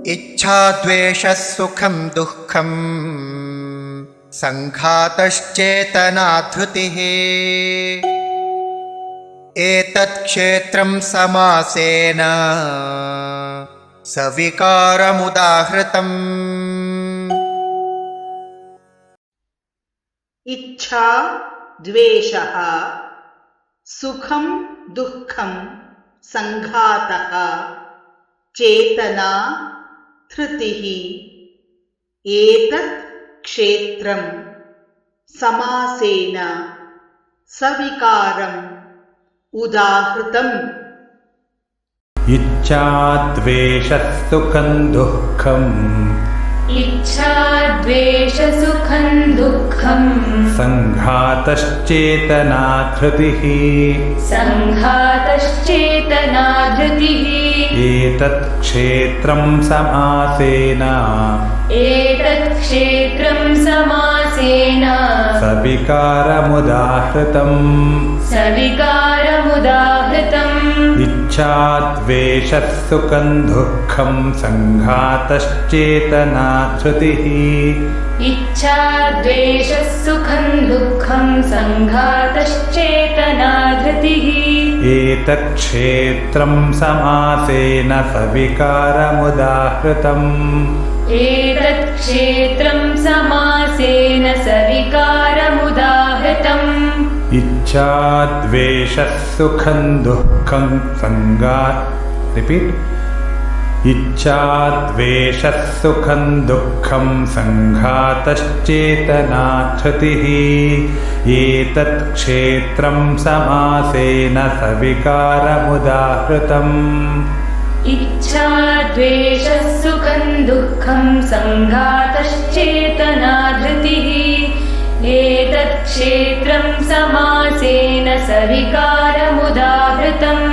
इच्छा द्वेषः सुखं दुःखं संघातश्चेतना धृतिः एतत् क्षेत्रं समासेन सविकारमुदाहृतम्। इच्छा द्वेषः सुखं दुःखं संघातः चेतना धृतिः एतत् क्षेत्रं समासेन सविकारम् उदाहृतम्। इच्छा द्वेषः सुखं दुःखम् इच्छा द्वेष सुखं दुःखं संघातश्चेतना धृतिः संघातश्चेतना धृतिः एतत् क्षेत्रं समासेन एतत्क्षेत्रं समासेन सविकारमुदाहृतम्। सविकारमुदाहृतम्। इच्छा द्वेषः सुखं दुःखं संघातश्चेतना धृतिः इच्छा द्वेष सुखं दुःखं संघातश्चेतना धृतिः एतत् क्षेत्रं समासेन सविकारमुदाहृतम्। एतत्क्षेत्रं समासेन सविकारमुदाहृतम्। इच्छा द्वेषः सुखं दुःखं इच्छा द्वेषः सुखं दुःखं संघातश्चेतना धृतिः एतत् क्षेत्रं समासेन सविकारमुदाहृतम्। इच्छा द्वेष सुखं दुःखं संघातश्चेतना धृतिः एतत् क्षेत्रं समासेन सविकारमुदाहृतम्।